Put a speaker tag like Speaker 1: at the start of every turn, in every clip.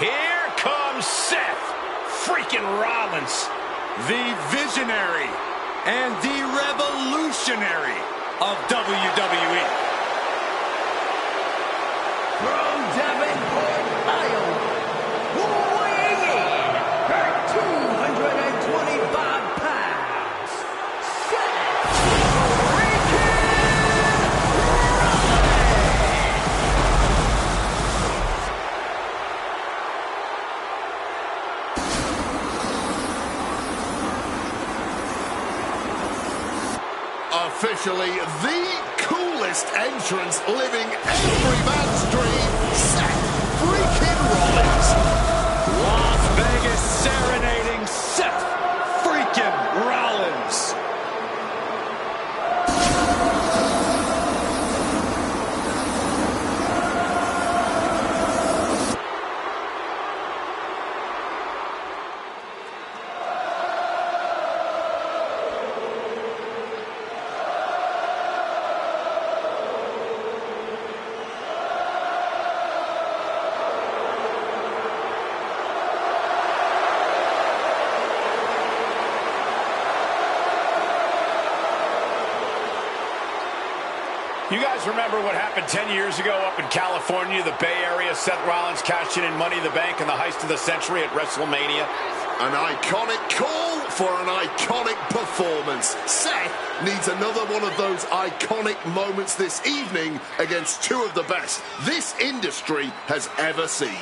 Speaker 1: Here comes Seth freaking Rollins.
Speaker 2: The visionary and the revolutionary of WWE.
Speaker 3: From Davenport, Iowa, weighing in at 225 pounds, Seth freaking
Speaker 4: Rollins. Officially the coolest entrance living every man's dream, Seth freaking Rollins.
Speaker 2: Las Vegas serenading Seth freaking Rollins.
Speaker 1: You guys remember what happened 10 years ago up in California, the Bay Area? Seth Rollins cashing in Money in the Bank in the heist of the century at WrestleMania.
Speaker 4: An iconic call for an iconic performance. Seth needs another one of those iconic moments this evening against two of the best this industry has ever seen.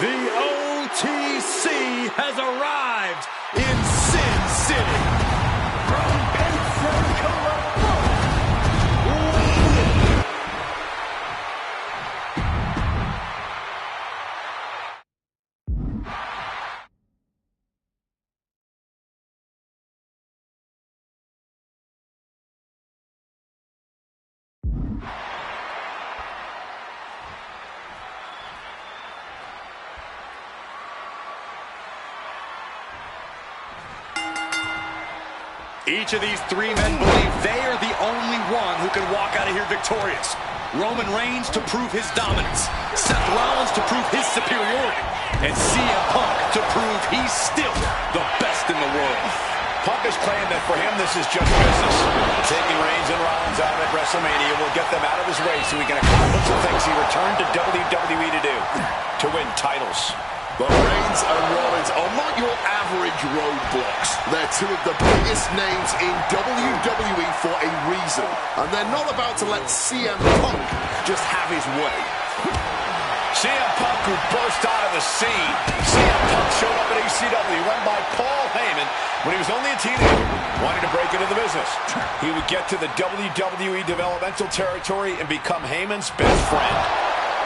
Speaker 2: The OTC has arrived in Sin City.
Speaker 3: from Pensacola,
Speaker 2: Each of these three men believe they are the only one who can walk out of here victorious. Roman Reigns to prove his dominance, Seth Rollins to prove his superiority, and CM Punk to prove he's still the best in the world.
Speaker 1: Punk is claiming that for him this is just business. Taking Reigns and Rollins out at WrestleMania will get them out of his way so he can accomplish the things he returned to WWE to do, to win titles.
Speaker 4: But Reigns and Rollins are not your average roadblocks. They're two of the biggest names in WWE for a reason. And they're not about to let CM Punk just have his way.
Speaker 1: CM Punk, who burst out of the scene. CM Punk showed up at ECW, run by Paul Heyman, when he was only a teenager, wanting to break into the business. He would get to the WWE developmental territory and become Heyman's best friend.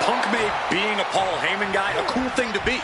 Speaker 2: Punk made being a Paul Heyman guy a cool thing to be.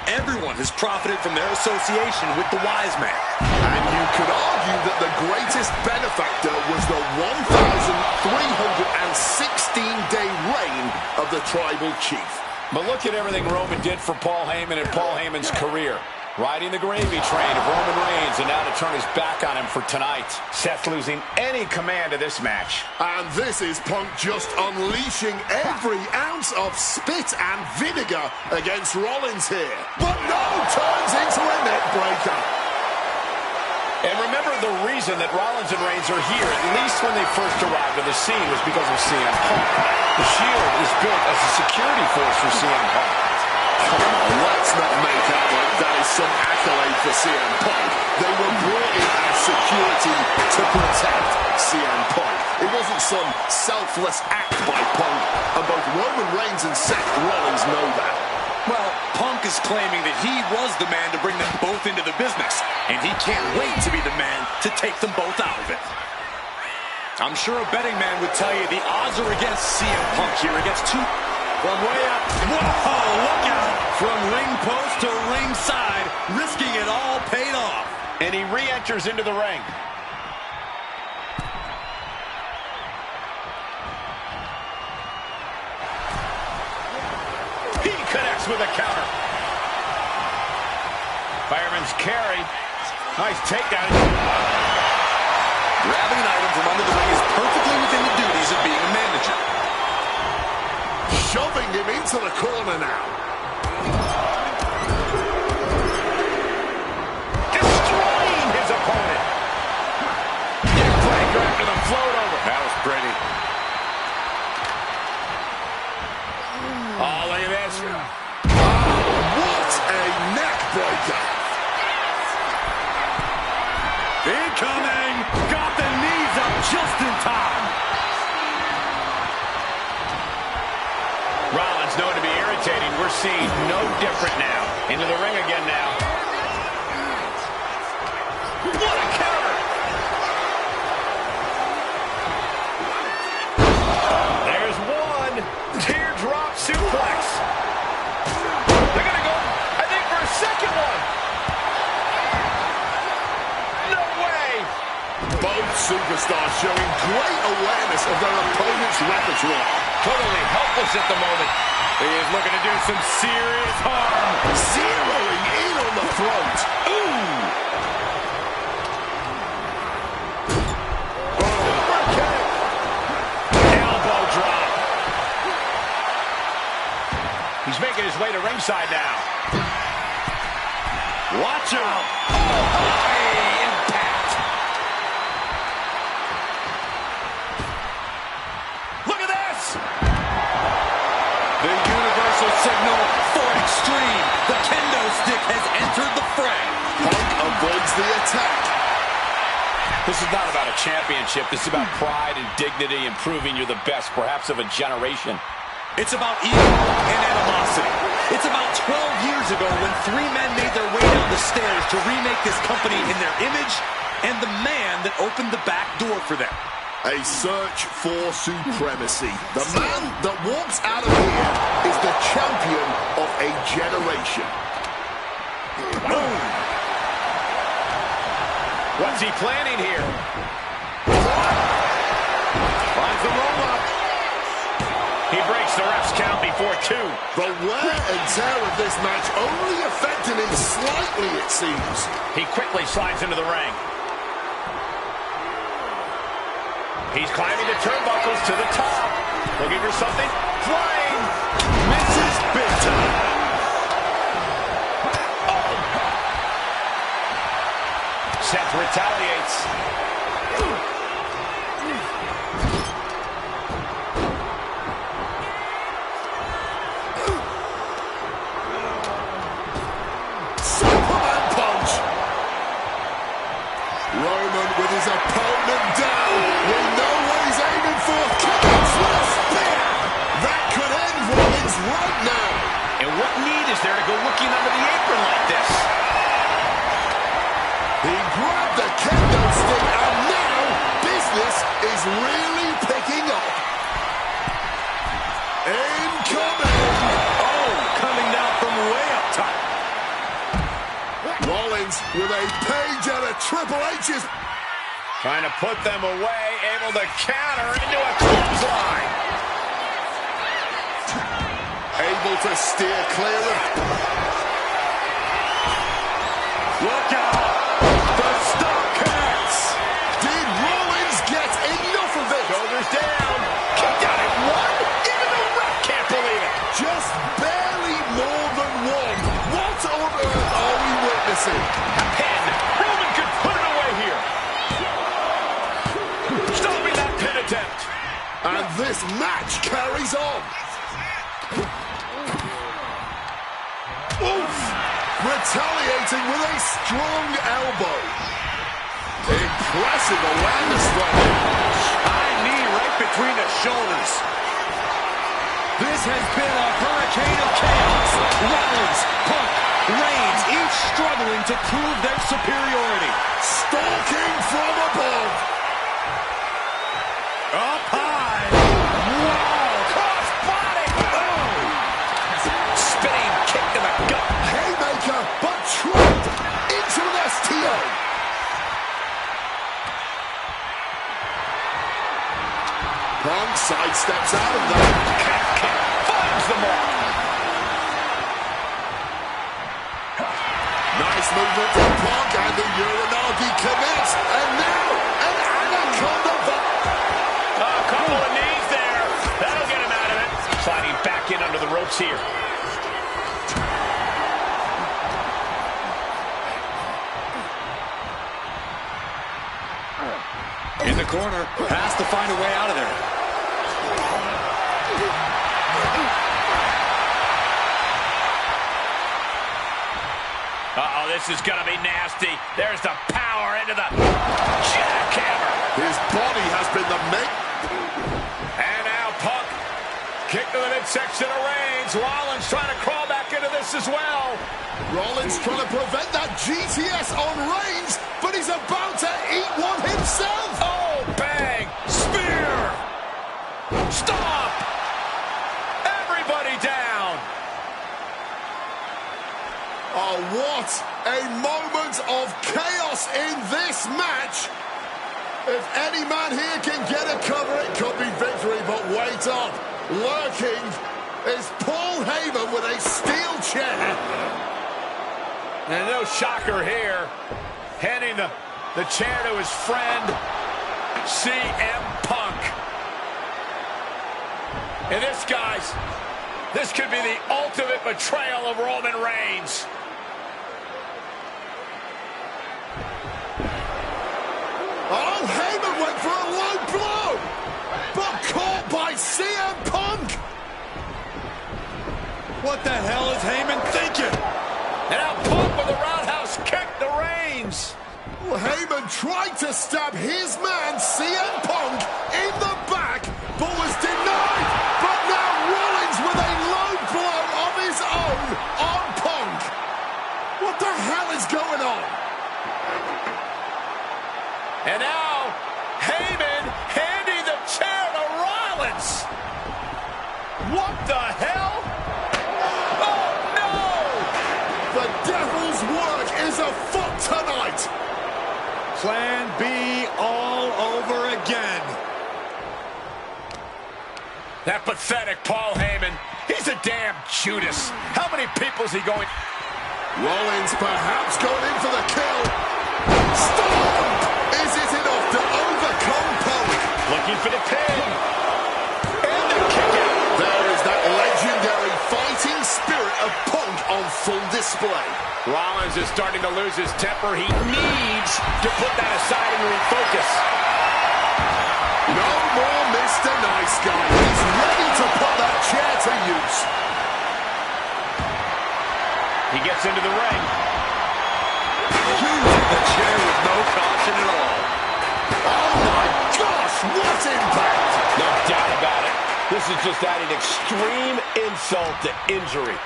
Speaker 2: Everyone has profited from their association with the wise man.
Speaker 4: And you could argue that the greatest benefactor was the 1,316-day reign of the Tribal Chief.
Speaker 1: But look at everything Roman did for Paul Heyman and Paul Heyman's career. Riding the gravy train of Roman Reigns, and now to turn his back on him for tonight. Seth losing any command of this match.
Speaker 4: And this is Punk just unleashing every ounce of spit and vinegar against Rollins here. But no, turns into a neck breaker.
Speaker 1: And remember, the reason that Rollins and Reigns are here, at least when they first arrived on the scene, was because of CM Punk. The Shield is built as a security force for CM Punk.
Speaker 4: come on, let's not make out like that is some accolade for CM Punk. They were brought in as security to protect CM Punk. It wasn't some selfless act by Punk, and both Roman Reigns and Seth Rollins know that.
Speaker 2: Well, Punk is claiming that he was the man to bring them both into the business, and he can't wait to be the man to take them both out of it. I'm sure a betting man would tell you the odds are against CM Punk here, against two from way up. Whoa, look out! From ring post to ringside, risking it all paid off.
Speaker 1: And he re-enters into the ring. He connects with a counter. Fireman's carry. Nice takedown.
Speaker 2: Grabbing an item from under the ring is perfectly within the duties of being a manager.
Speaker 4: Shoving him into the corner now.
Speaker 1: Destroying his opponent. Neckbreaker after the float over. That was pretty. Oh, look at this.
Speaker 4: What a neck breaker.
Speaker 2: Incoming! Got the knees up just in time.
Speaker 1: Rollins known to be irritating. We're seeing no different now. Into the ring again now. What a counter! There's one. Teardrop suplex. They're going to go, I think, for a second one. No way.
Speaker 4: Both superstars showing great awareness of their opponent's repertoire.
Speaker 1: Totally helpless at the moment. He is looking to do some serious harm.
Speaker 4: Zeroing in on the throat. Ooh!
Speaker 1: Okay. Elbow drop. He's making his way to ringside now.
Speaker 2: Watch out! Oh, high impact!
Speaker 1: Look at this!
Speaker 2: The universal signal for extreme. The kendo stick has entered the fray.
Speaker 4: Punk avoids the attack.
Speaker 1: This is not about a championship. This is about pride and dignity and proving you're the best, perhaps of a generation.
Speaker 2: It's about ego and animosity. It's about 12 years ago when three men made their way down the stairs to remake this company in their image, and the man that opened the back door for them.
Speaker 4: A search for supremacy. The man that walks out of here is the champion of a generation.
Speaker 1: Boom! What's he planning here? Finds the roll-up. He breaks the ref's count before two.
Speaker 4: The wear and tear of this match only affected him slightly, it seems.
Speaker 1: He quickly slides into the ring. He's climbing the turnbuckles to the top. Looking for something. Flying. Misses big time. Oh. Seth retaliates.
Speaker 4: Superman punch. Roman with his opponent down. We know what he's aiming for. Kicks with a spear. That could end Rollins right now.
Speaker 1: And what need is there to go looking under the apron like this?
Speaker 4: He grabbed the kendo stick, and now business is really picking up. Incoming.
Speaker 2: Oh, coming down from way up top.
Speaker 4: Rollins with a page out of Triple H's.
Speaker 1: Trying to put them away, able to counter into a clothesline.
Speaker 4: Able to steer clear of.
Speaker 2: Look out! The stomp connects.
Speaker 4: Did Rollins get enough of it?
Speaker 1: Shoulders down. Kicked out at one. Even the ref can't believe it.
Speaker 4: Just barely more than one. What on earth are we witnessing?
Speaker 1: A pin. Roman could put it away here. Stopping that pin attempt.
Speaker 4: And this match carries on. counting with a strong elbow. Impressive awareness from him.
Speaker 2: High knee right between the shoulders. This has been a hurricane of chaos. Rollins, Punk, Reigns, each struggling to prove their superiority.
Speaker 4: Stalking from above.
Speaker 2: Up high. Wow.
Speaker 1: Cross body. Oh. Spinning kick to the gut.
Speaker 4: Haymaker, but trapped into an STO. Punk sidesteps out of that.
Speaker 1: Finds the mark.
Speaker 4: Nice movement from Punk, and the Uranagi connects. And now, an Anaconda.
Speaker 1: A couple of knees there. That'll get him out of it. Sliding back in under the ropes here.
Speaker 2: In the corner, has to find a way out of there.
Speaker 1: Uh-oh, this is gonna be nasty. There's the power into the jackhammer.
Speaker 4: His body has been the main.
Speaker 1: And now Punk. Kick to the midsection of Reigns. Rollins trying to crawl back into this as well.
Speaker 4: Rollins trying to prevent that GTS on Reigns, but he's about to eat one himself.
Speaker 1: Oh, bang. Spear. Stop. Everybody down.
Speaker 4: Oh, what a moment of chaos in this match. If any man here can get a cover, it could be victory, but wait up. Lurking is Paul Heyman with a steel chair.
Speaker 1: And no shocker here. Handing the chair to his friend, CM Punk. And this, guys, this could be the ultimate betrayal of Roman Reigns.
Speaker 4: Oh, Heyman went for a low blow, but caught by CM Punk.
Speaker 2: What the hell is Heyman thinking?
Speaker 1: And now Punk with a roundhouse kick to Reigns.
Speaker 4: Well, Heyman tried to stab his man, CM Punk, in the back, but was denied. But now Rollins with a low blow of his own on Punk. What the hell is going on?
Speaker 1: And now Heyman handing the chair to Rollins. What the hell? Oh, no!
Speaker 4: The devil's work is afoot tonight.
Speaker 2: Plan B all over again.
Speaker 1: That pathetic Paul Heyman. He's a damn Judas. How many people is he going?
Speaker 4: Rollins perhaps going in for the kill. Stop! Is it enough to overcome Punk?
Speaker 1: Looking for the pin. And the kick out.
Speaker 4: There is that legendary fighting spirit of Punk on full display.
Speaker 1: Rollins is starting to lose his temper. He needs to put that aside and refocus.
Speaker 4: No more Mr. Nice Guy. He's ready to put that chair to use.
Speaker 1: He gets into the ring.
Speaker 2: Using the chair with no caution at all.
Speaker 4: Oh my gosh, what impact!
Speaker 1: No doubt about it. This is just adding extreme insult to injury.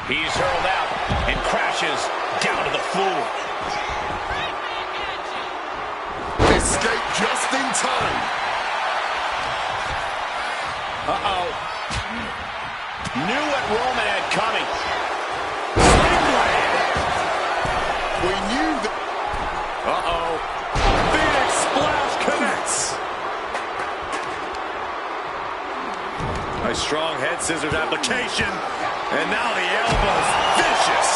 Speaker 1: He's hurled out and crashes down to the floor.
Speaker 4: Escape just in time.
Speaker 1: Uh-oh. Knew what Roman had coming.
Speaker 4: We knew that.
Speaker 2: Uh-oh. Phoenix Splash connects. A strong head scissors application. And now the elbow's vicious.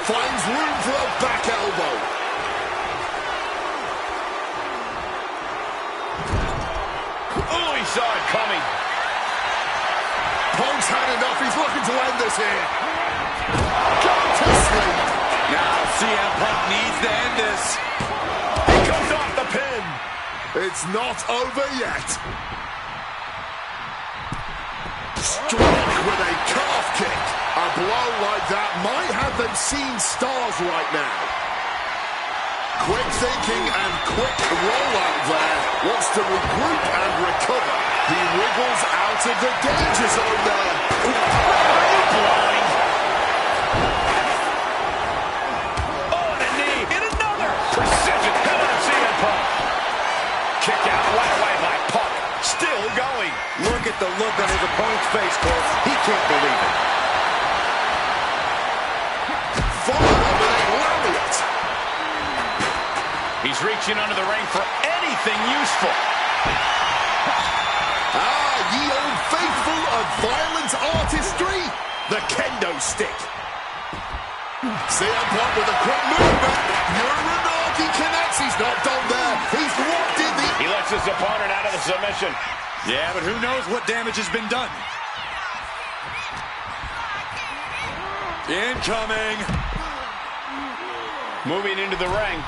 Speaker 4: Finds room for a back elbow.
Speaker 1: Oh, he saw it coming.
Speaker 4: Punk's had enough. He's looking to end this here. Go to sleep.
Speaker 2: Now CM Punk needs to end this.
Speaker 1: He comes off the pin.
Speaker 4: It's not over yet. Struck with a calf kick. A blow like that might have them seeing stars right now. Quick thinking and quick rollout there. Wants to regroup and recover. He wriggles out of the danger zone there.
Speaker 1: Blind. Oh, and a knee. And another. Precision. Hit on CM Punk. Kick out right away by Punk. Still going.
Speaker 2: Look at the look on his opponent's face, Cole. He can't believe it.
Speaker 4: Followed up with a lariat.
Speaker 1: He's reaching under the ring for anything useful.
Speaker 4: Ye old faithful of violent artistry, the kendo stick. CM Punk with a quick movement. Uranagi connects. He's not done there. He's walked in the...
Speaker 1: He lets his opponent out of the submission.
Speaker 2: Yeah, but who knows what damage has been done. Incoming.
Speaker 1: Moving into the ring.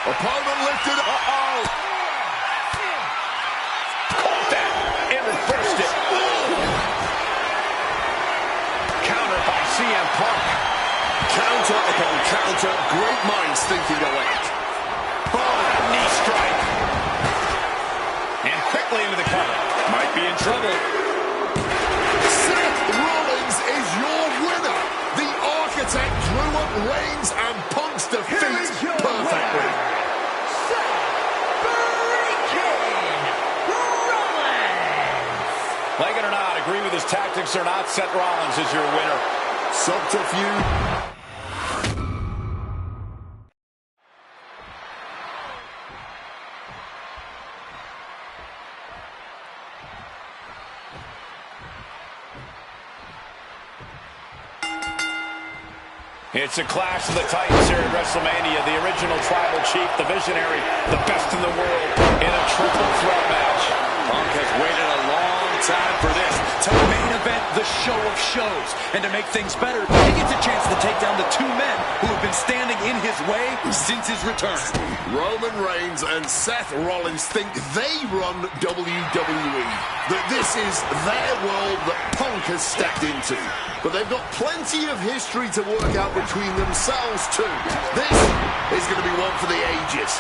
Speaker 4: Opponent lifted up.
Speaker 1: Uh-oh. Caught that and reversed it. Counter by CM Punk.
Speaker 4: Counter upon counter. Great minds thinking alike.
Speaker 1: Oh, knee strike. And quickly into the cover. Might be in trouble.
Speaker 4: Seth Rollins is your winner. The architect drew up Reigns and Punk's defeat perfectly.
Speaker 1: Like it or not, agree with his tactics or not, Seth Rollins is your winner.
Speaker 4: Subterfuge.
Speaker 1: It's a clash of the Titans here at WrestleMania. The original tribal chief, the visionary, the best in the world in a triple threat match.
Speaker 2: Punk has waited a long time for this. To main event the show of shows. And to make things better, he gets a chance to take down the two men who have been standing in his way since his return.
Speaker 4: Roman Reigns and Seth Rollins think they run WWE. That this is their world that Punk has stepped into. But they've got plenty of history to work out between themselves too. This is going to be one for the ages.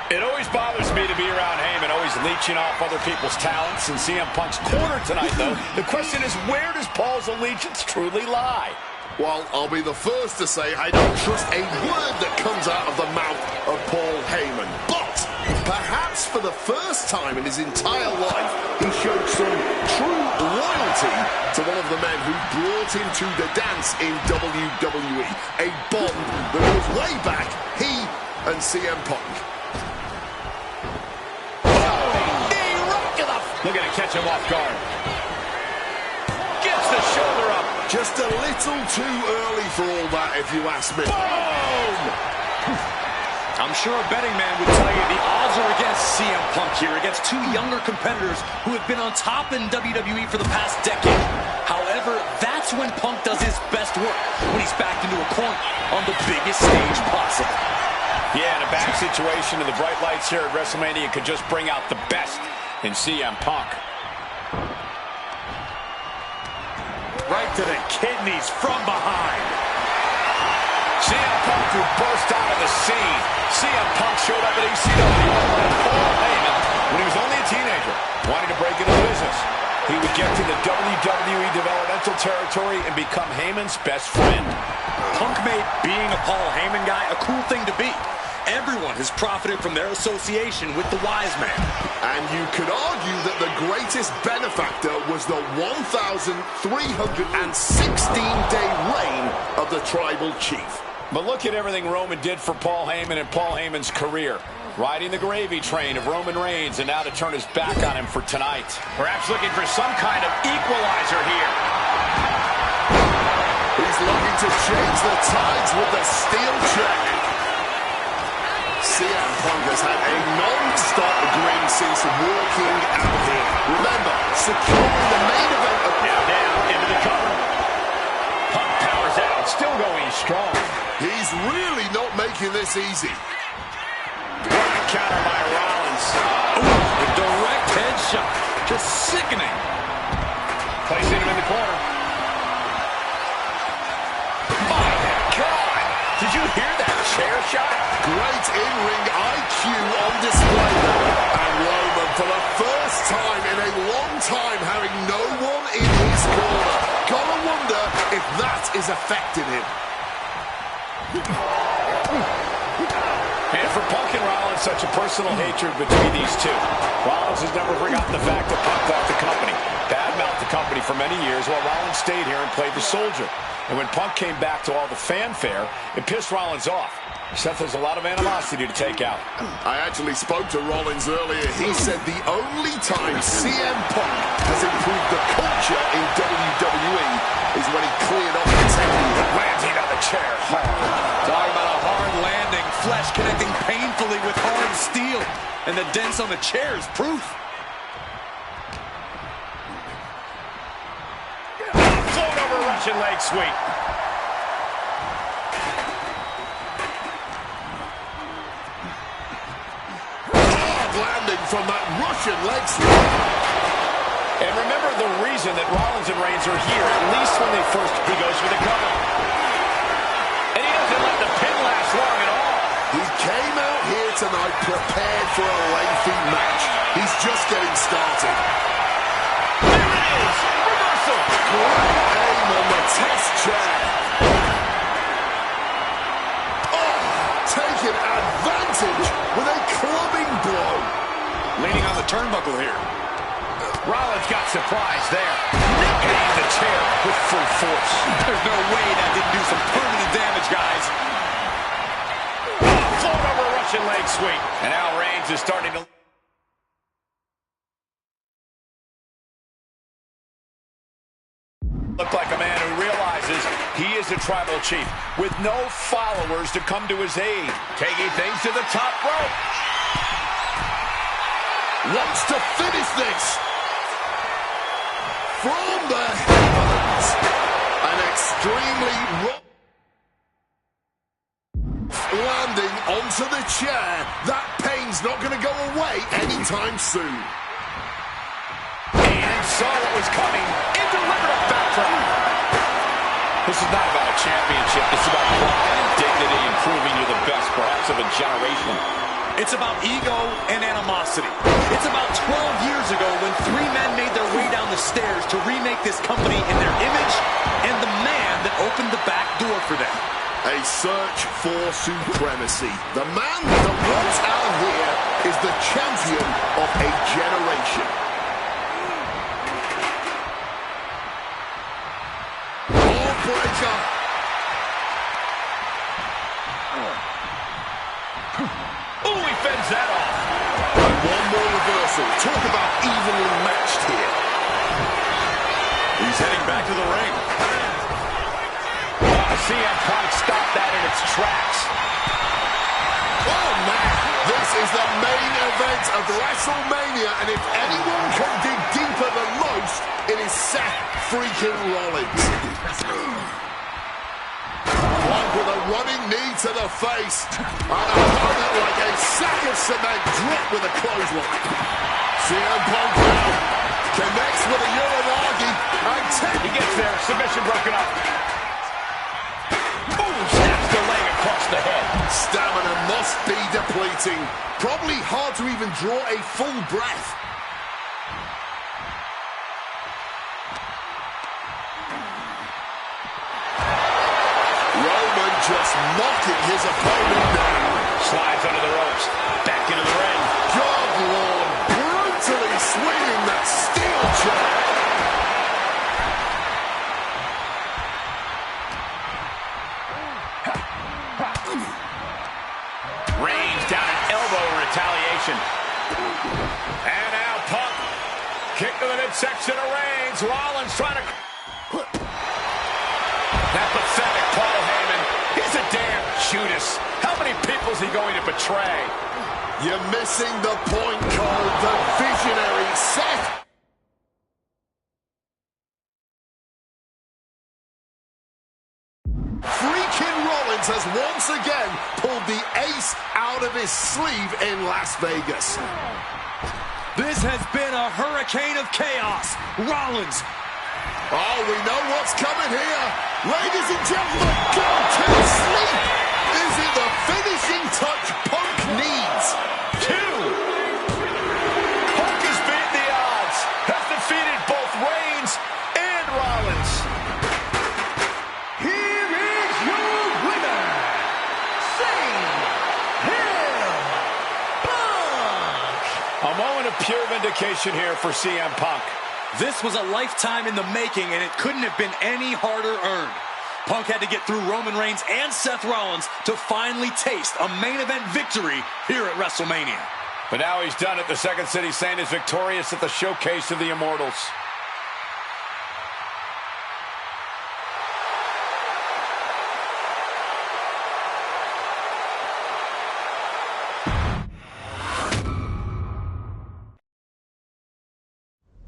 Speaker 1: It always bothers me to be around Heyman, always leeching off other people's talents. And CM Punk's corner tonight, though. The question is, where does Paul's allegiance truly lie?
Speaker 4: Well, I'll be the first to say I don't trust a word that comes out of the mouth of Paul Heyman. But perhaps for the first time in his entire life, he showed some true loyalty to one of the men who brought him to the dance in WWE. A bond that goes way back, he and CM Punk.
Speaker 1: Looking to catch him off guard. Gets the shoulder up.
Speaker 4: Just a little too early for all that, if you ask me.
Speaker 1: Boom!
Speaker 2: I'm sure a betting man would tell you the odds are against CM Punk here, against two younger competitors who have been on top in WWE for the past decade. However, that's when Punk does his best work, when he's backed into a corner on the biggest stage possible.
Speaker 1: Yeah, in a back situation, and the bright lights here at WrestleMania could just bring out the best in CM Punk.
Speaker 2: Right to the kidneys from behind.
Speaker 1: CM Punk who burst out of the scene. CM Punk showed up at ECW with Paul Heyman when he was only a teenager, wanting to break into the business. He would get to the WWE developmental territory and become Heyman's best friend.
Speaker 2: Punk made being a Paul Heyman guy a cool thing to be. Everyone has profited from their association with the wise man.
Speaker 4: And you could argue that the greatest benefactor was the 1,316-day reign of the tribal chief.
Speaker 1: But look at everything Roman did for Paul Heyman and Paul Heyman's career. Riding the gravy train of Roman Reigns, and now to turn his back on him for tonight. Perhaps looking for some kind of equalizer here.
Speaker 4: He's looking to change the tides with the steel chair. CM Punk has had a non-stop grin since walking out here. Remember, securing the main event of...
Speaker 1: Now down into the cover. Punk powers out, still going strong.
Speaker 4: He's really not making this easy.
Speaker 1: What a counter by Rollins.
Speaker 2: Ooh, a direct headshot. Just sickening.
Speaker 1: Placing him in the corner. My God! Did you hear that chair shot?
Speaker 4: Great in-ring IQ on display there. And Roman, for the first time in a long time, having no one in his corner. Gotta wonder if that is affecting him.
Speaker 1: And for Punk and Rollins, such a personal hatred between these two. Rollins has never forgotten the fact that Punk left the company, badmouthed the company for many years, while Rollins stayed here and played the soldier. And when Punk came back to all the fanfare, it pissed Rollins off. Seth has a lot of animosity to take out.
Speaker 4: I actually spoke to Rollins earlier. He said the only time CM Punk has improved the culture in WWE is when he cleared up the table.
Speaker 1: Landing on the chair hard.
Speaker 2: Talk about a hard landing, flesh connecting painfully with hard steel. And the dents on the chair is proof.
Speaker 1: Float over Russian leg sweep.
Speaker 4: Landing from that Russian leg sweep.
Speaker 1: And remember the reason that Rollins and Reigns are here, at least when he goes for the cover. And he doesn't let the pin last long at all.
Speaker 4: He came out here tonight prepared for a lengthy match. He's just getting started.
Speaker 1: There it is! Reversal!
Speaker 4: Great aim on the test chair. Oh, taking advantage with a clubbing blow.
Speaker 2: Leaning on the turnbuckle here.
Speaker 1: Rollins got surprised there. Hitting the chair with full force.
Speaker 2: There's no way that didn't do some permanent damage, guys.
Speaker 1: Float over a Russian leg sweep. And now Reigns is starting to... look like a man who realizes he is a tribal chief with no followers to come to his aid. Taking things to the top rope.
Speaker 4: Wants to finish this. From the heavens. An extremely landing onto the chair. That pain's not going to go away anytime soon.
Speaker 1: And saw what was coming and delivered a backdrop. This is not about a championship. This is about pride and dignity and proving you're the best, perhaps, of a generation.
Speaker 2: It's about ego and animosity. It's about 12 years ago when three men made their way down the stairs to remake this company in their image and the man that opened the back door for them.
Speaker 4: A search for supremacy. The man that walks out here is the champion of a generation. Breaker.
Speaker 1: Ooh, he fends that off.
Speaker 4: And one more reversal. Talk about evenly matched here.
Speaker 2: He's heading back to the ring.
Speaker 1: CM Punk stopped that in its tracks.
Speaker 4: Oh, man. This is the main event of WrestleMania, and if anyone can dig deeper than most, it is Seth freaking Rollins. Punk with a running knee to the face. And opponent like a sack of cement dropped with a clothesline. CM Punk now connects with a Uranagi. And
Speaker 1: he gets there. Submission broken up. Ooh, snaps the leg across the head.
Speaker 4: Stamina must be depleting. Probably hard to even draw a full breath. Roman just mocking his opponent now.
Speaker 1: Slides under the ropes. Back into the ring.
Speaker 4: God Lord, brutally swinging that steel chair.
Speaker 1: Reigns down an elbow in retaliation. And now Punk. Kick to the midsection of Reigns. Rollins trying to... That pathetic Paul Heyman. He's a damn Judas. How many people is he going to betray?
Speaker 4: You're missing the point, Cole. The visionary Seth. Freaking Rollins has once again pulled the ace out of his sleeve in Las Vegas.
Speaker 2: This has been a hurricane of chaos. Rollins.
Speaker 4: Oh, we know what's coming here. Ladies and gentlemen, go to sleep. Is it the finishing touch Punk needs?
Speaker 1: 2. Punk has beaten the odds, has defeated both Reigns and Rollins.
Speaker 3: Here is your winner,
Speaker 1: A moment of pure vindication here for CM Punk.
Speaker 2: This was a lifetime in the making, and it couldn't have been any harder earned. Punk had to get through Roman Reigns and Seth Rollins to finally taste a main event victory here at WrestleMania.
Speaker 1: But now he's done it. The Second City Saint is victorious at the Showcase of the Immortals.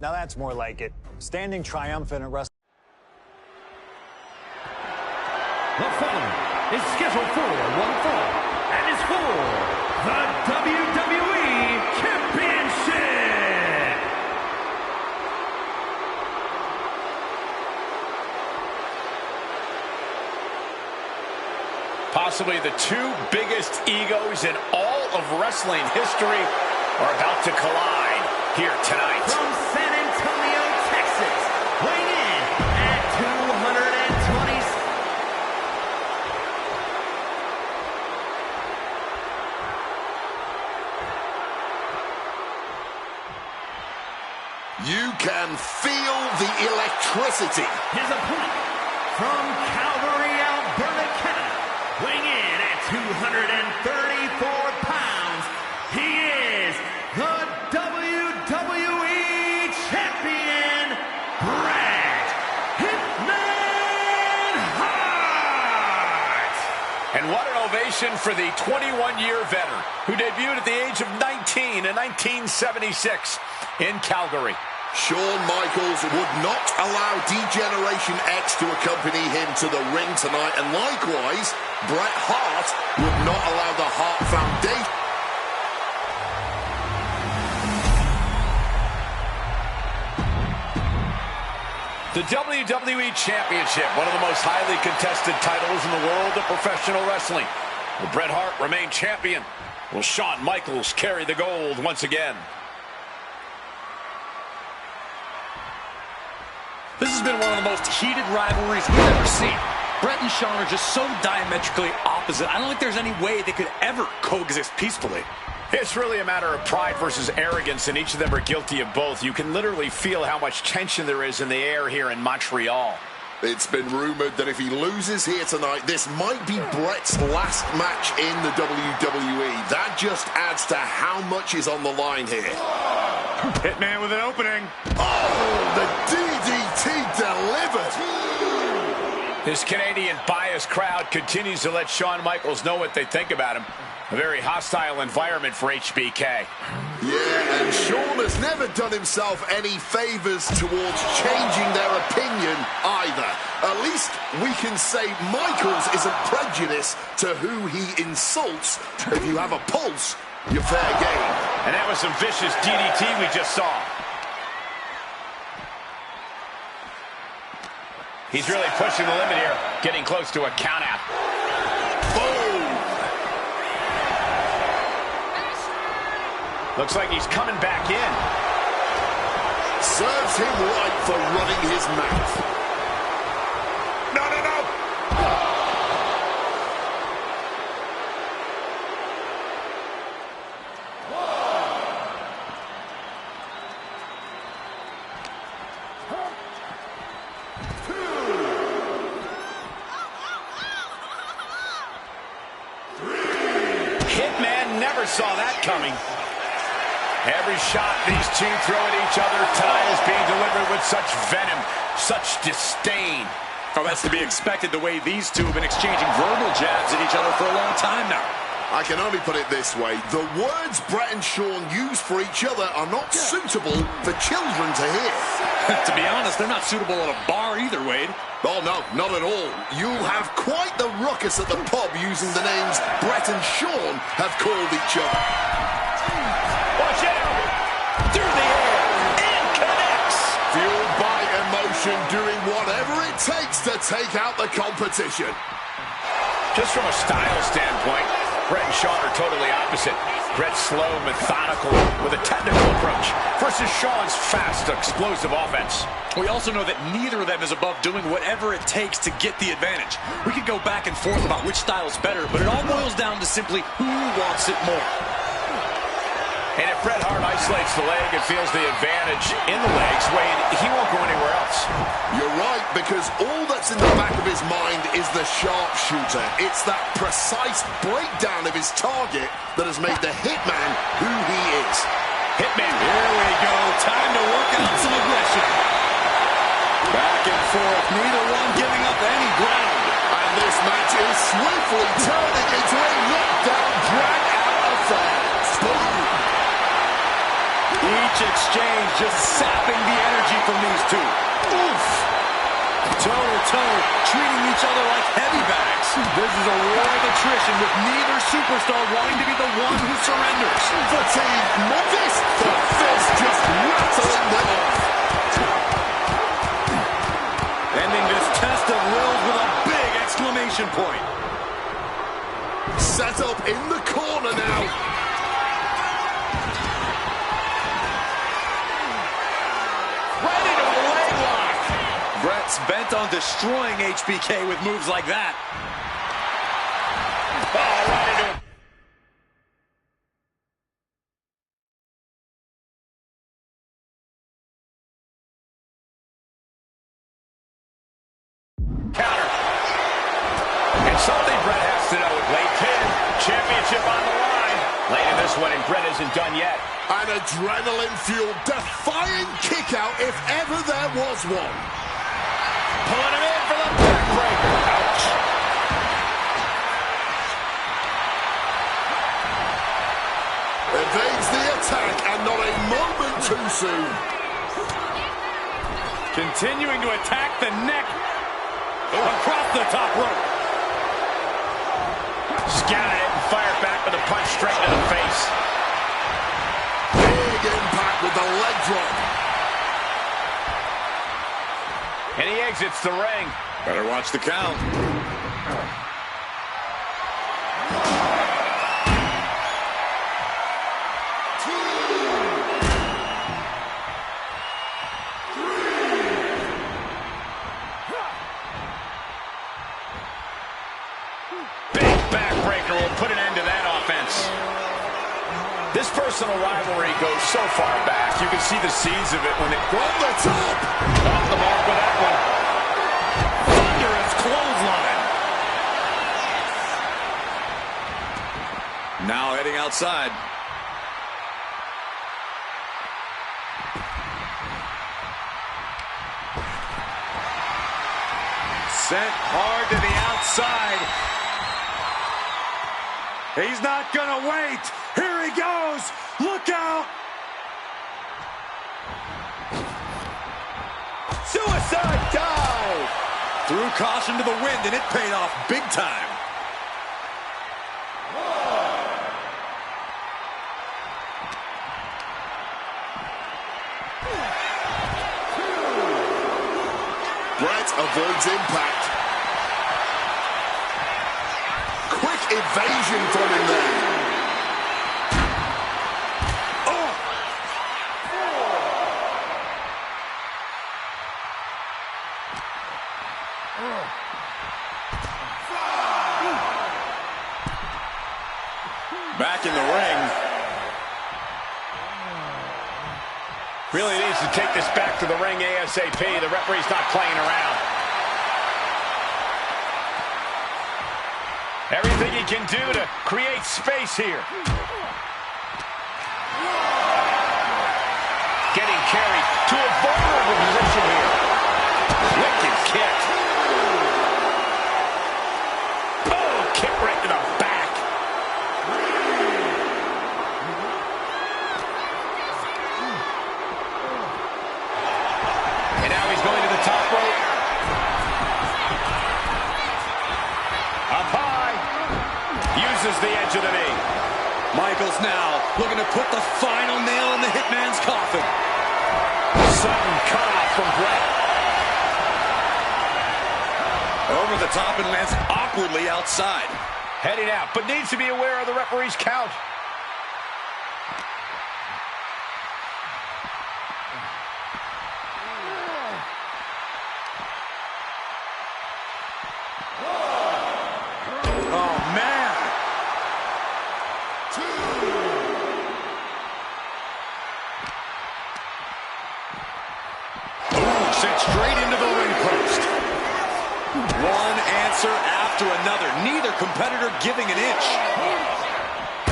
Speaker 5: Now that's more like it. Standing triumphant at Wrestle.
Speaker 3: The following is scheduled for one fall and is for the WWE Championship.
Speaker 1: Possibly the 2 biggest egos in all of wrestling history are about to collide here tonight.
Speaker 3: From San Antonio, Texas, weighing in at 220.
Speaker 4: You can feel the electricity.
Speaker 3: His opponent from Calgary, Alberta, Canada, weighing in at 234 pounds. He is the WWE Champion, Bret Hitman Hart.
Speaker 1: And what an ovation for the 21-year veteran who debuted at the age of 19 in 1976 in Calgary.
Speaker 4: Shawn Michaels would not allow D-Generation X to accompany him to the ring tonight, and likewise, Bret Hart would not allow the Hart Foundation.
Speaker 1: The WWE Championship, one of the most highly contested titles in the world of professional wrestling. Will Bret Hart remain champion? Will Shawn Michaels carry the gold once again?
Speaker 2: This has been one of the most heated rivalries we've ever seen. Bret and Shawn are just so diametrically opposite. I don't think there's any way they could ever coexist peacefully.
Speaker 1: It's really a matter of pride versus arrogance, and each of them are guilty of both. You can literally feel how much tension there is in the air here in Montreal.
Speaker 4: It's been rumored that if he loses here tonight, this might be Bret's last match in the WWE. That just adds to how much is on the line here.
Speaker 1: Hitman with an opening.
Speaker 4: Oh, the DDT delivered.
Speaker 1: This Canadian biased crowd continues to let Shawn Michaels know what they think about him. A very hostile environment for HBK.
Speaker 4: Yeah, and Shawn has never done himself any favors towards changing their opinion either. At least we can say Michaels isn't prejudiced to who he insults. If you have a pulse, you're fair game.
Speaker 1: And that was some vicious DDT we just saw. He's really pushing the limit here, getting close to a countout.
Speaker 4: Boom!
Speaker 1: Looks like he's coming back in.
Speaker 4: Serves him right for running his mouth.
Speaker 1: No, no, no! Hitman never saw that coming. Every shot these two throw at each other tonight is being delivered with such venom, such disdain.
Speaker 2: Oh, that's to be expected the way these two have been exchanging verbal jabs at each other for a long time now.
Speaker 4: I can only put it this way. The words Bret and Shawn use for each other are not suitable for children to hear.
Speaker 2: To be honest, they're not suitable at a bar either, Wade.
Speaker 4: Oh, no, not at all. You'll have quite the ruckus at the pub using the names Bret and Shawn have called each other.
Speaker 1: Watch out!
Speaker 4: emotion, doing whatever it takes to take out the competition.
Speaker 1: Just from a style standpoint, Bret and Shawn are totally opposite. Bret's slow, methodical, with a technical approach, versus Shawn's fast, explosive offense.
Speaker 2: We also know that neither of them is above doing whatever it takes to get the advantage. We could go back and forth about which style is better, but it all boils down to simply who wants it more.
Speaker 1: And if Bret Hart isolates the leg and feels the advantage in the legs, Wade, he won't go anywhere else.
Speaker 4: You're right, because all that's in the back of his mind is the sharpshooter. It's that precise breakdown of his target that has made the Hitman who he is.
Speaker 2: Hitman, here we go. Time to work out some aggression. Back and forth, neither one giving up any ground.
Speaker 4: And this match is swiftly turning into a knockdown, drag-out affair. Boom!
Speaker 2: Each exchange just sapping the energy from these two. Oof! Toe-to-toe, treating each other like heavy bags. This is a war of attrition with neither superstar wanting to be the one who surrenders.
Speaker 4: Fatigue, modest, the fist just rattling them off.
Speaker 2: Ending this test of wills with a big exclamation point.
Speaker 4: Set up in the corner now.
Speaker 2: Bret's bent on destroying HBK with moves like that.
Speaker 1: Oh, right into it. Counter. And something Bret has to know. Late pin. Championship on the line. Late in this one, and Bret isn't done yet.
Speaker 4: An adrenaline-fueled, defying kick-out if ever there was one.
Speaker 1: Pulling him in for the backbreaker. Ouch.
Speaker 4: Evades the attack, and not a moment too soon.
Speaker 2: Continuing to attack the neck. Across the top rope.
Speaker 1: Scout it and fire back with a punch straight to the face.
Speaker 4: Big impact with the leg drop.
Speaker 1: And he exits the ring.
Speaker 2: Better watch the count.
Speaker 1: Big backbreaker will put an end to that offense. This personal rivalry goes so far back. You can see the seeds of it when it...
Speaker 4: From the top!
Speaker 1: Off the mark with that one.
Speaker 2: Thunderous clothesline. Now heading outside. Sent hard to the outside. He's not gonna wait. Here he goes. Look out.
Speaker 1: Suicide dive.
Speaker 2: Threw caution to the wind, and it paid off big time.
Speaker 4: Bret avoids impact. Quick evasion from him there.
Speaker 2: Back in the ring.
Speaker 1: Really needs to take this back to the ring ASAP. The referee's not playing around. Everything he can do to create space here. Getting carried to a vulnerable position here. Wicked kick. Oh, kick right to the back. And now he's going to the top rope. Up high. Uses the edge of the knee.
Speaker 2: Michaels now looking to put the final nail in the Hitman's coffin.
Speaker 1: Sudden cutoff from Bret.
Speaker 2: top and lands awkwardly outside.
Speaker 1: Heading out, but needs to be aware of the referee's count.
Speaker 2: Oh, man. Ooh, sent straight into the ring post. One answer after another. Neither competitor giving an inch.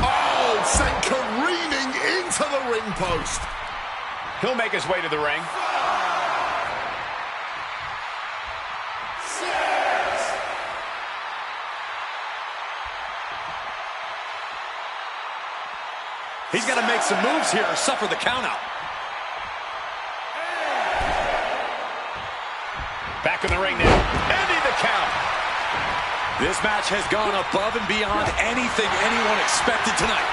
Speaker 4: Oh, sent careening into the ring post.
Speaker 1: He'll make his way to the ring.
Speaker 2: He's got to make some moves here or suffer the countout.
Speaker 1: Back in the ring now. Ending the count.
Speaker 2: This match has gone above and beyond anything anyone expected tonight.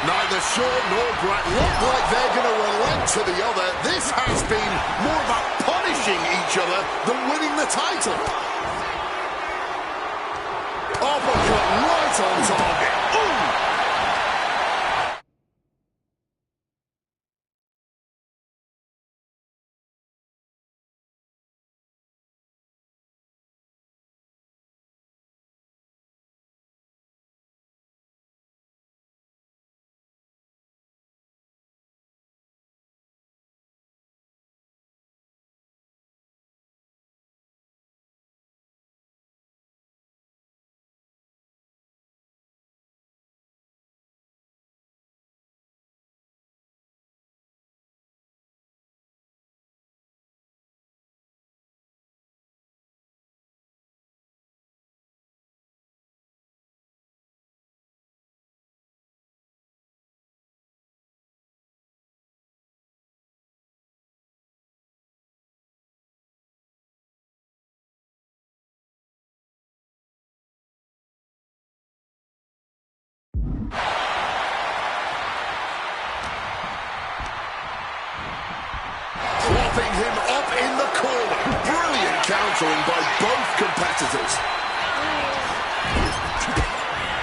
Speaker 4: Neither Shawn nor Brett look like they're going to relent to the other. This has been more about punishing each other than winning the title. Uppercut right on target. Ooh! Propping him up in the corner. Brilliant countering by both competitors.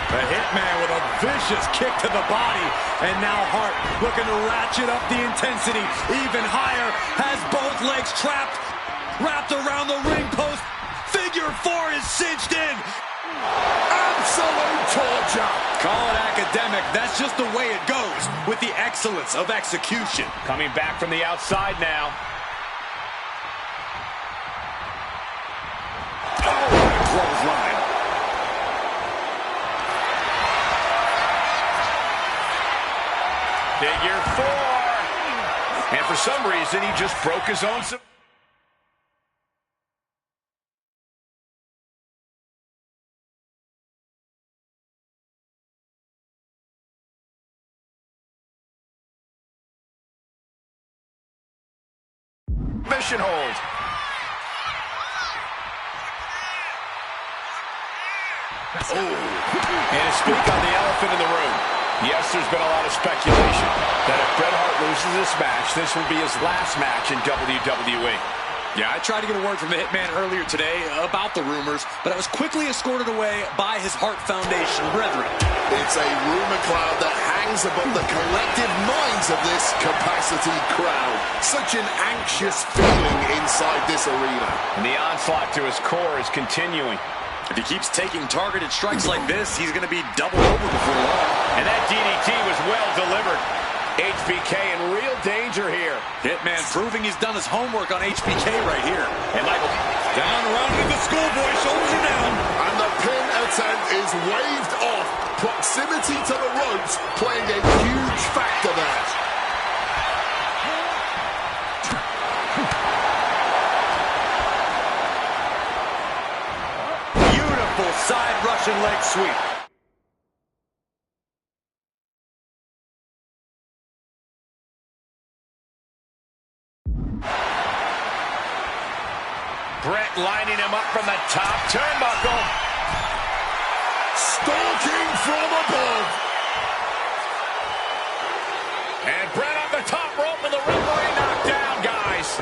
Speaker 2: The Hitman with a vicious kick to the body. And now Hart looking to ratchet up the intensity even higher. Has both legs trapped. Wrapped around the ring post. Figure 4 is cinched in.
Speaker 4: Absolute torture.
Speaker 2: Call it academic. That's just the way it goes with the excellence of execution.
Speaker 1: Coming back from the outside now.
Speaker 2: Oh, what a clothesline.
Speaker 1: Figure 4. And for some reason, he just broke his own... Mission hold. Oh. And to speak on the elephant in the room. Yes, there's been a lot of speculation that if Bret Hart loses this match, this will be his last match in WWE.
Speaker 2: Yeah, I tried to get a word from the Hitman earlier today about the rumors, but I was quickly escorted away by his Hart Foundation brethren.
Speaker 4: It's a rumor cloud that hangs above the collective minds of this capacity crowd. Such an anxious feeling inside this arena.
Speaker 1: And the onslaught to his core is continuing.
Speaker 2: If he keeps taking targeted strikes like this, he's going to be doubled over before long.
Speaker 1: And that DDT was well delivered. HBK in real danger here.
Speaker 2: Hitman proving he's done his homework on HBK right here.
Speaker 1: And Michael
Speaker 2: Down around into the schoolboy, shoulders are down.
Speaker 4: And the pin attempt is waved off. Proximity to the ropes playing a huge factor there.
Speaker 2: Beautiful side Russian leg sweep.
Speaker 1: Bret lining him up from the top turnbuckle.
Speaker 4: Stalking from above.
Speaker 1: And Bret on the top rope and the referee knocked down, guys.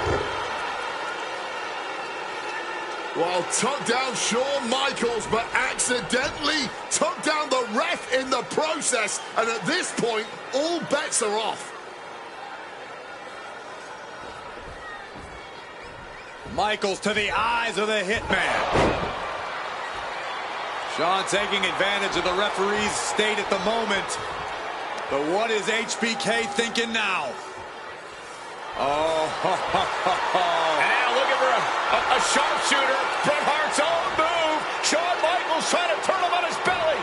Speaker 4: Well, took down Shawn Michaels, but accidentally took down the ref in the process. And at this point, all bets are off.
Speaker 2: Michaels to the eyes of the Hitman. Shawn taking advantage of the referee's state at the moment. But what is HBK thinking now? Oh,
Speaker 1: and now looking for a sharpshooter. Bret Hart's own move. Shawn Michaels trying to turn him on his belly.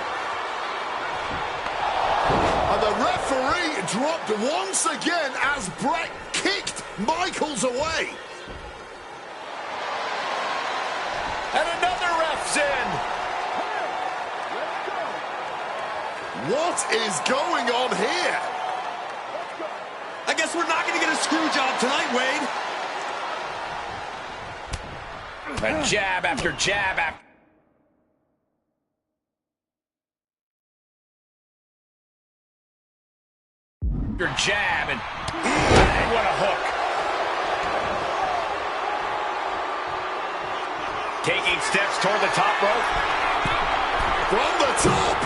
Speaker 4: And the referee dropped once again as Bret kicked Michaels away.
Speaker 1: And another ref's in.
Speaker 4: What is going on here?
Speaker 2: I guess we're not going to get a screw job tonight, Wade.
Speaker 1: A jab after jab after jab, and what a hook. Taking steps toward the top rope.
Speaker 4: From the top.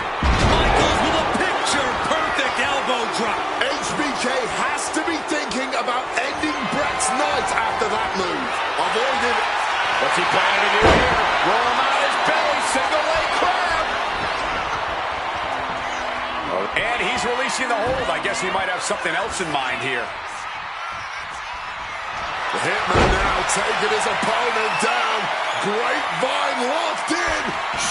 Speaker 2: Michaels with a picture-perfect elbow drop.
Speaker 4: HBK has to be thinking about ending Bret's night after that move. Avoided.
Speaker 1: What's he planning to do here? Roll him out his belly, single leg crab. And he's releasing the hold. I guess he might have something else in mind here.
Speaker 4: The Hitman now taking his opponent down. Grapevine locked in.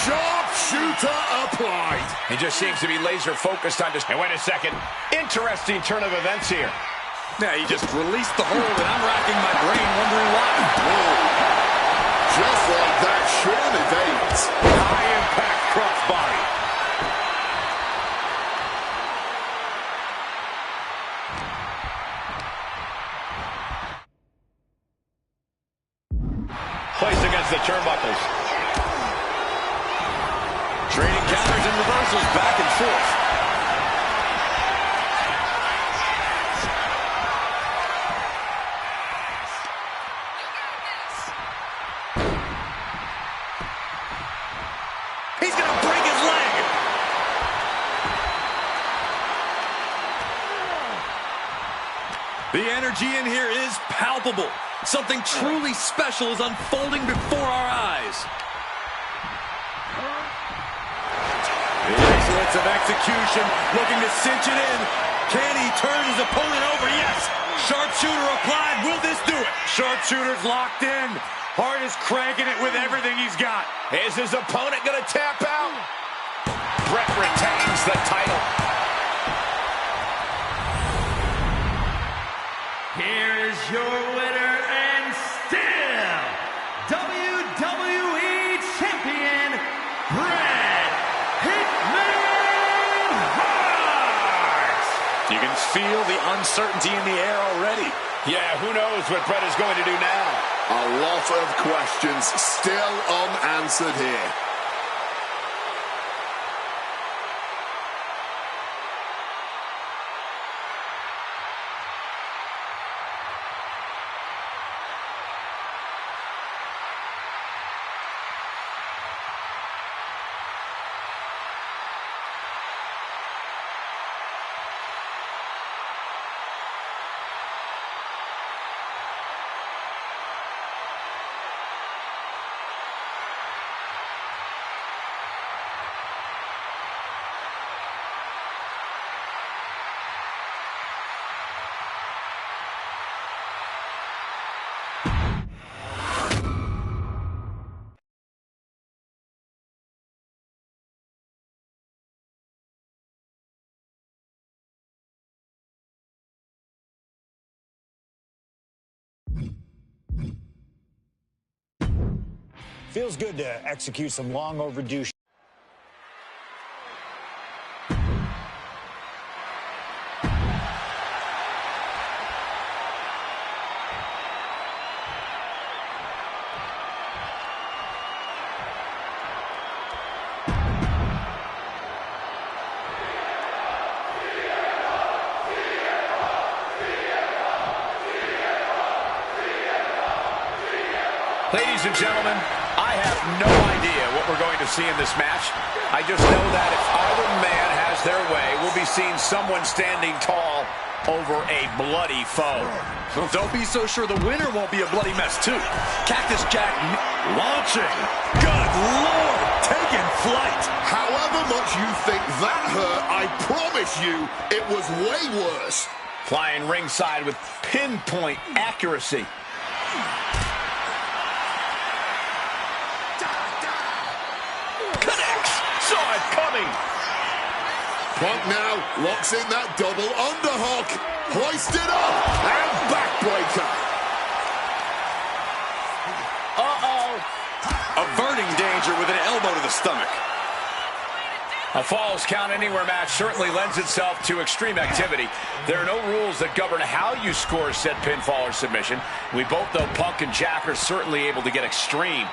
Speaker 4: Sharpshooter applied.
Speaker 1: He just seems to be laser focused on this. And wait a second. Interesting turn of events here.
Speaker 2: Yeah, he just released the hold, and I'm racking my brain wondering why.
Speaker 4: Whoa. Just like that, Shawn evades.
Speaker 1: High impact crossbody. Placed against the turnbuckles.
Speaker 2: Trading counters and reversals back and forth. He's going to break his leg. The energy in here is palpable. Something truly special is unfolding before our eyes. The excellence of execution, looking to cinch it in. Can he turn his opponent over? Yes. Sharpshooter applied. Will this do it? Sharpshooter's locked in. Hart is cranking it with everything he's got.
Speaker 1: Is his opponent going to tap out? Bret retains the title.
Speaker 3: Here's your winner and still WWE Champion, Bret Hitman Hart.
Speaker 2: You can feel the uncertainty in the air already.
Speaker 1: Yeah, who knows what Bret is going to do now?
Speaker 4: A lot of questions still unanswered here.
Speaker 5: Feels good to execute some long overdue.
Speaker 1: Ladies and gentlemen, I have no idea what we're going to see in this match. I just know that if either man has their way, we'll be seeing someone standing tall over a bloody foe.
Speaker 2: Well, don't be so sure the winner won't be a bloody mess, too. Cactus Jack launching. Good Lord, taking flight.
Speaker 4: However much you think that hurt, I promise you it was way worse.
Speaker 1: Flying ringside with pinpoint accuracy. Connects. Saw it coming.
Speaker 4: Punk now locks in that double underhook. Hoisted up and backbreaker.
Speaker 2: Averting danger with an elbow to the stomach.
Speaker 1: A Falls Count Anywhere match certainly lends itself to extreme activity. There are no rules that govern how you score said pinfall or submission. We both know Punk and Jack are certainly able to get extreme.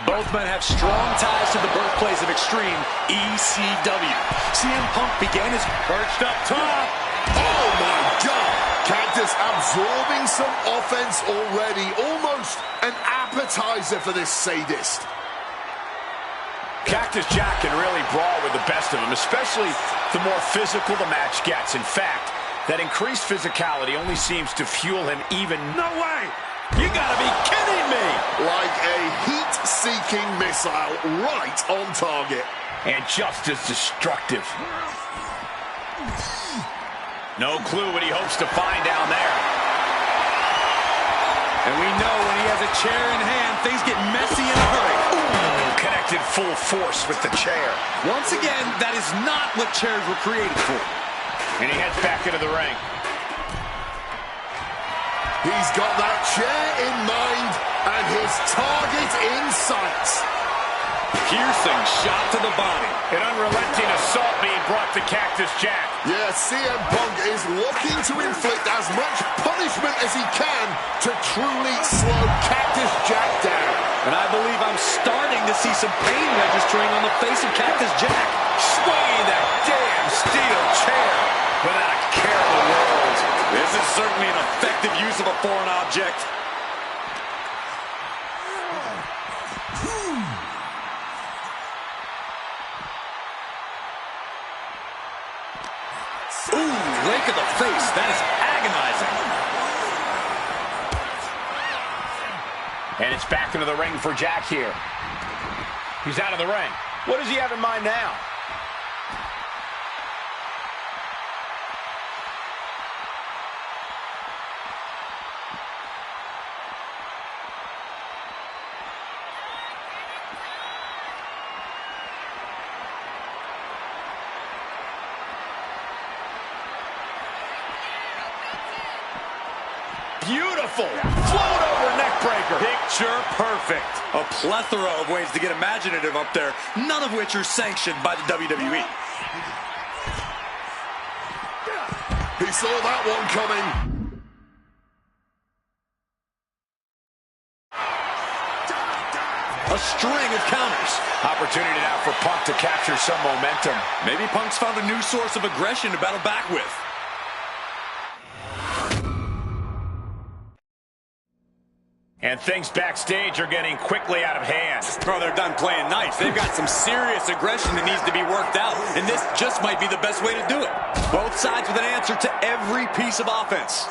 Speaker 2: Both men have strong ties to the birthplace of extreme, ECW. CM Punk began his perched up top.
Speaker 4: Oh my God! Cactus absorbing some offense already. Almost an appetizer for this sadist.
Speaker 1: Cactus Jack can really brawl with the best of them, especially the more physical the match gets. In fact, that increased physicality only seems to fuel him even.
Speaker 2: No way! You gotta be kidding me!
Speaker 4: Like a heat-seeking missile right on target.
Speaker 1: And just as destructive. No clue what he hopes to find down there.
Speaker 2: And we know when he has a chair in hand, things get messy in a hurry.
Speaker 1: Ooh, connected full force with the chair.
Speaker 2: Once again, that is not what chairs were created for.
Speaker 1: And he heads back into the ring.
Speaker 4: He's got that chair in mind and his target in sight.
Speaker 2: Piercing shot to the body.
Speaker 1: An unrelenting assault being brought to Cactus Jack.
Speaker 4: Yeah, CM Punk is looking to inflict as much punishment as he can to truly slow Cactus Jack down.
Speaker 2: And I believe I'm starting to see some pain registering on the face of Cactus Jack.
Speaker 1: Swinging that damn steel chair without a care in the world.
Speaker 2: This is certainly an effective use of a foreign object. Ooh, rake of the face. That is agonizing.
Speaker 1: And it's back into the ring for Jack here. He's out of the ring. What does he have in mind now? Beautiful. Float over neck breaker.
Speaker 2: Picture perfect. A plethora of ways to get imaginative up there, none of which are sanctioned by the WWE.
Speaker 4: He saw that one coming.
Speaker 2: A string of counters.
Speaker 1: Opportunity now for Punk to capture some momentum.
Speaker 2: Maybe Punk's found a new source of aggression to battle back with.
Speaker 1: And things backstage are getting quickly out of hand.
Speaker 2: Oh, they're done playing nice. They've got some serious aggression that needs to be worked out, and this just might be the best way to do it. Both sides with an answer to every piece of offense.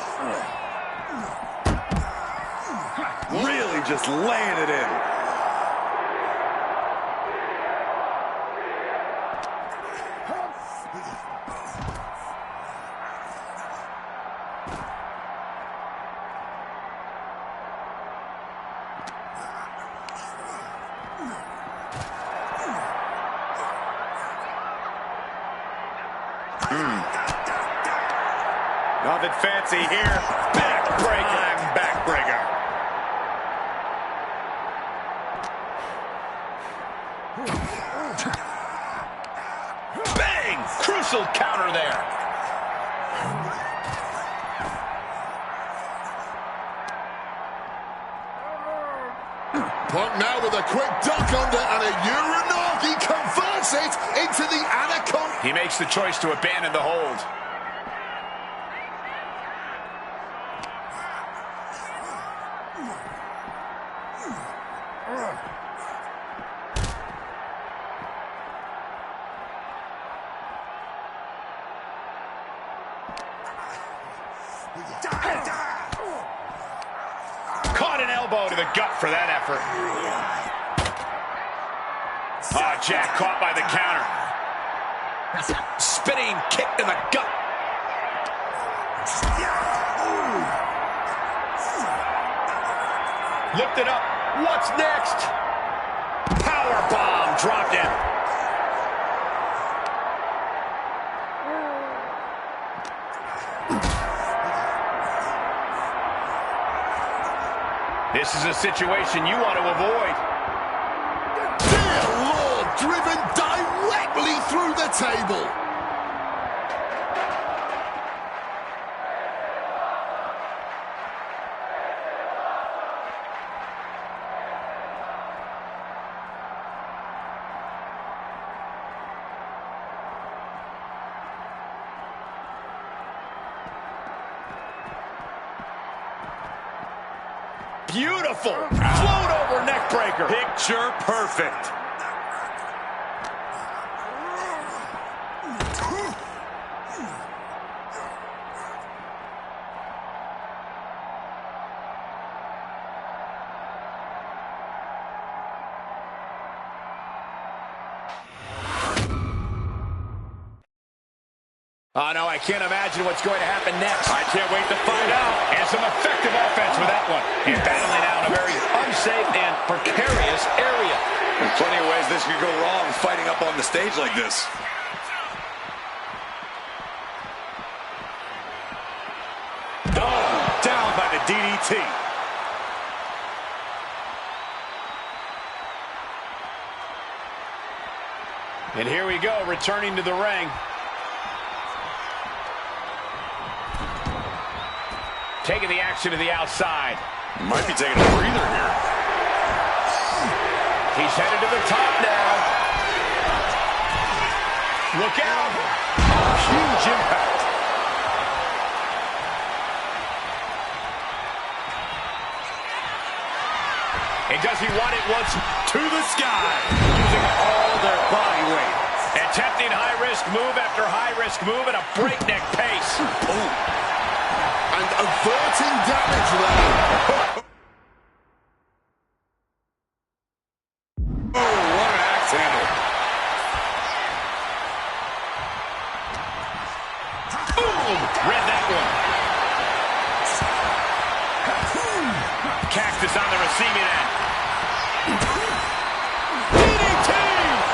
Speaker 2: Really just laying it in.
Speaker 1: Nothing fancy here. Backbreaker. Backbreaker. Bang! Crucial counter there.
Speaker 4: Punk now with a quick duck under and a Uranagi converts it into the Anaconda.
Speaker 1: He makes the choice to abandon the hold. What an elbow to the gut for that effort. Oh, Jack caught by the counter. Spinning kick to the gut. Lifted up. What's next? Power bomb dropped in. This is a situation you want to avoid.
Speaker 4: Dear Lord, driven directly through the table.
Speaker 1: Beautiful. Float over neck breaker.
Speaker 2: Picture perfect.
Speaker 1: Oh, no, I can't imagine what's going to happen next.
Speaker 2: I can't wait to find out.
Speaker 1: And some effective offense with that one. He's battling out a very unsafe and precarious area.
Speaker 2: There's plenty of ways this could go wrong fighting up on the stage like this. Oh, down by the DDT.
Speaker 1: And here we go, returning to the ring. Taking the action to the outside.
Speaker 2: Might be taking a breather here.
Speaker 1: He's headed to the top now. Look out.
Speaker 2: Oh, huge impact.
Speaker 1: And does he want it once
Speaker 2: To the sky. Using all their body weight.
Speaker 1: attempting high-risk move after high-risk move at a breakneck pace.
Speaker 4: Oh. And averting damage there.
Speaker 2: Oh, what an axe handle.
Speaker 1: Boom! Read that one. Cactus on the receiving end. DDT!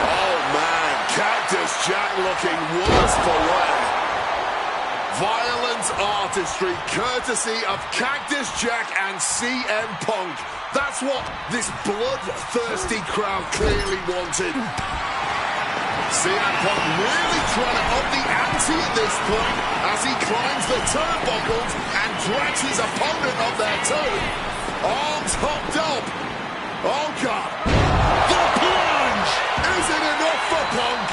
Speaker 4: Oh, man. Cactus Jack looking worse for wear. Violent artistry courtesy of Cactus Jack and CM Punk. That's what this bloodthirsty crowd clearly wanted. CM Punk really trying to up the ante at this point as he climbs the turnbuckles and drags his opponent up there too. Arms hooked up. Oh, God. The plunge! Is it enough for Punk?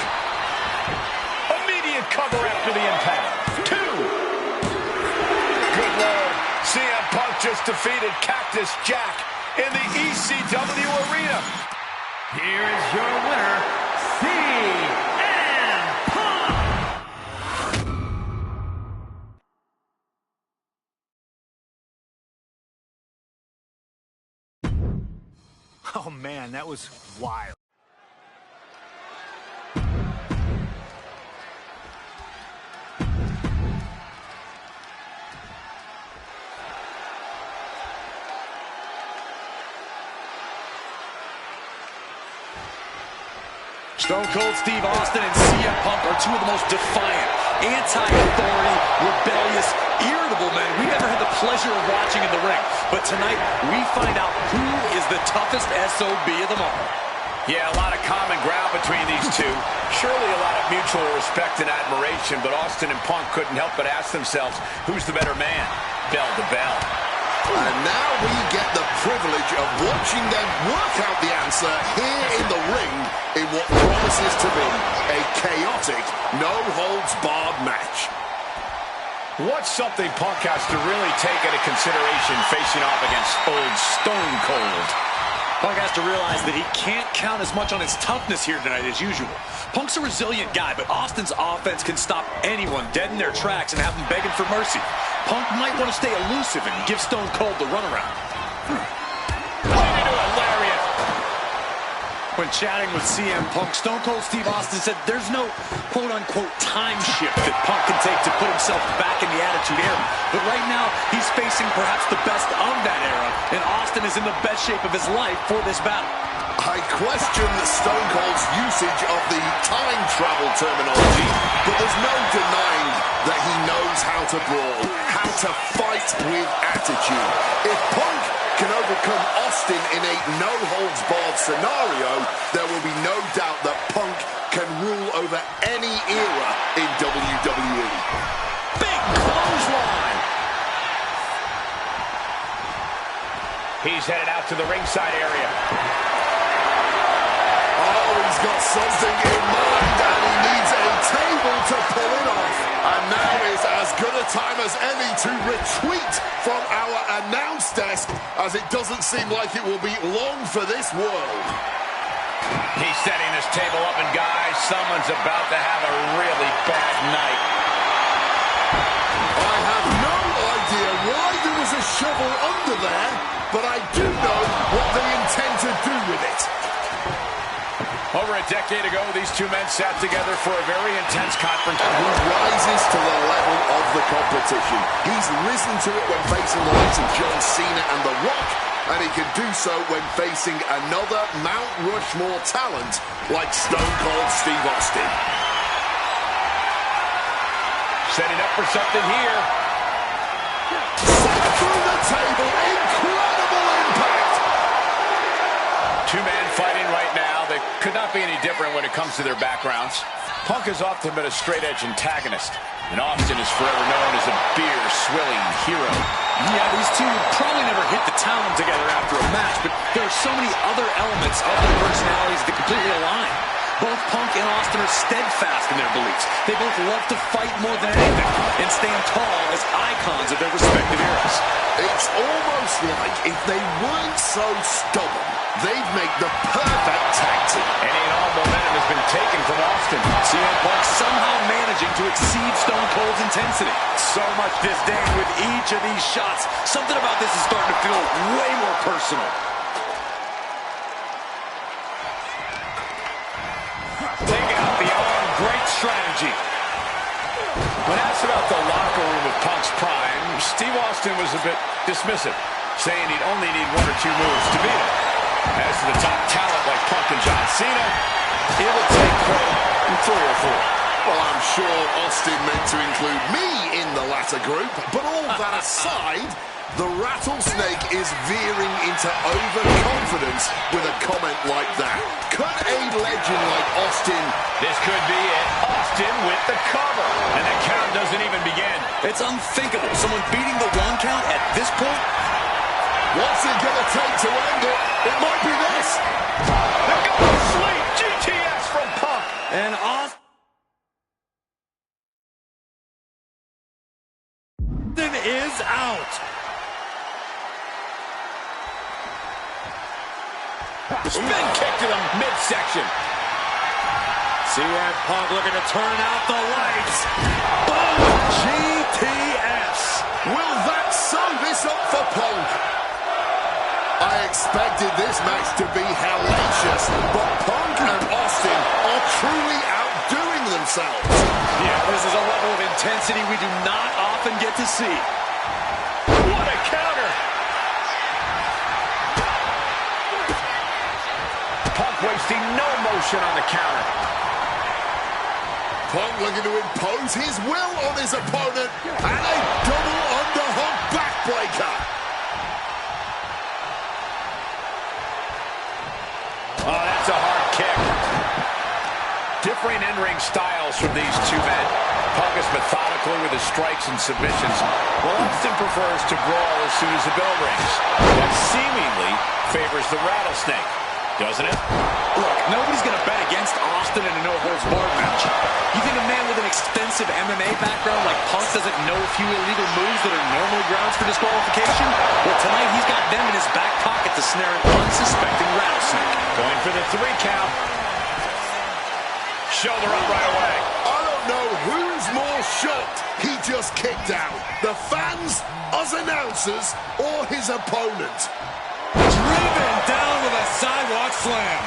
Speaker 1: Immediate cover after the impact. Good Lord. CM Punk just defeated Cactus Jack in the ECW arena.
Speaker 3: Here is your winner, CM Punk!
Speaker 5: Oh, man, that was wild.
Speaker 2: Stone Cold Steve Austin and CM Punk are two of the most defiant, anti-authority, rebellious, irritable men we've ever had the pleasure of watching in the ring. But tonight, we find out who is the toughest SOB of them all.
Speaker 1: Yeah, a lot of common ground between these two. Surely a lot of mutual respect and admiration, but Austin and Punk couldn't help but ask themselves, who's the better man, bell to bell?
Speaker 4: And now we get the privilege of watching them work out the answer here in the ring in what promises to be a chaotic, no-holds-barred match.
Speaker 1: What's something Punk has to really take into consideration facing off against old Stone Cold?
Speaker 2: Punk has to realize that he can't count as much on his toughness here tonight as usual. Punk's a resilient guy, but Austin's offense can stop anyone dead in their tracks and have them begging for mercy. Punk might want to stay elusive and give Stone Cold the runaround. When chatting with CM Punk, Stone Cold Steve Austin said there's no quote-unquote time shift that Punk can take to put himself back in the Attitude Era. But right now, he's facing perhaps the best of that era, and Austin is in the best shape of his life for this battle.
Speaker 4: I question Stone Cold's usage of the time travel terminology, but there's no denying that he knows how to brawl, how to fight with attitude. If Punk can overcome Austin in a no-holds-barred scenario, there will be no doubt that Punk can rule over any era in WWE.
Speaker 2: Big clothesline!
Speaker 1: He's headed out to the ringside area.
Speaker 4: Oh, he's got something in mind, and he needs a table to pull it off. And now is as good a time as any to retreat from our announce desk, as it doesn't seem like it will be long for this world.
Speaker 1: He's setting this table up, and guys, someone's about to have a really bad night.
Speaker 4: I have no idea why there was a shovel under there, but I do know what they intend to do with it.
Speaker 1: Over a decade ago, these two men sat together for a very intense conference.
Speaker 4: Who rises to the level of the competition. He's risen to it when facing the likes of John Cena and The Rock, and he can do so when facing another Mount Rushmore talent like Stone Cold Steve Austin.
Speaker 1: Setting up for something here.
Speaker 4: Set through the table, incredible impact!
Speaker 1: Two men fighting right now. They could not be any different when it comes to their backgrounds. Punk has often been a straight-edge antagonist, and Austin is forever known as a beer-swilling hero.
Speaker 2: Yeah, these two would probably never hit the town together after a match, but there are so many other elements of their personalities that completely align. Both Punk and Austin are steadfast in their beliefs. They both love to fight more than anything and stand tall as icons of their respective eras.
Speaker 4: It's almost like if they weren't so stubborn, they'd make the perfect tag team.
Speaker 1: Any and all momentum has been taken from Austin.
Speaker 2: CM Punk somehow managing to exceed Stone Cold's intensity. So much disdain with each of these shots. Something about this is starting to feel way more personal.
Speaker 1: Taking out the arm, great strategy. When asked about the locker room of Punk's prime, Steve Austin was a bit dismissive, saying he'd only need one or two moves to beat him. As to the top talent like Punk and John Cena, it would take three or four.
Speaker 4: Well, I'm sure Austin meant to include me in the latter group, but all that aside, the rattlesnake is veering into overconfidence with a comment like that. Could a legend like Austin...
Speaker 1: This could be it. Austin with the cover. And the count doesn't even begin.
Speaker 2: It's unthinkable. Someone beating the one count at this point?
Speaker 4: What's it going to take to end it? It might be this.
Speaker 1: The go to sleep. GTS from Punk.
Speaker 2: And Austin is out.
Speaker 1: Spin kick to the midsection.
Speaker 2: CM Punk looking to turn out the lights. Boom! GTS.
Speaker 4: Will that sew this up for Punk? I expected this match to be hellacious, but Punk and Austin are truly outdoing themselves.
Speaker 2: Yeah, this is a level of intensity we do not often get to see.
Speaker 1: What a counter. Punk wasting no motion on the counter.
Speaker 4: Punk looking to impose his will on his opponent, and a double underhook backbreaker.
Speaker 1: Oh, that's a hard kick. Differing in-ring styles from these two men. Punk is methodical with his strikes and submissions, while Austin prefers to brawl as soon as the bell rings. That seemingly favors the rattlesnake, doesn't it?
Speaker 2: Look, nobody's going to bet against Austin in a no-holds-barred match. You think a man with an extensive MMA background like Punk doesn't know a few illegal moves that are normally grounds for disqualification? Well, tonight he's got them in his back pocket to snare an unsuspecting rattlesnake.
Speaker 1: Going for the 3 count. Shoulder up right away.
Speaker 4: I don't know who's more shocked he just kicked out. The fans, us announcers, or his opponent.
Speaker 2: Driven down with a sidewalk slam.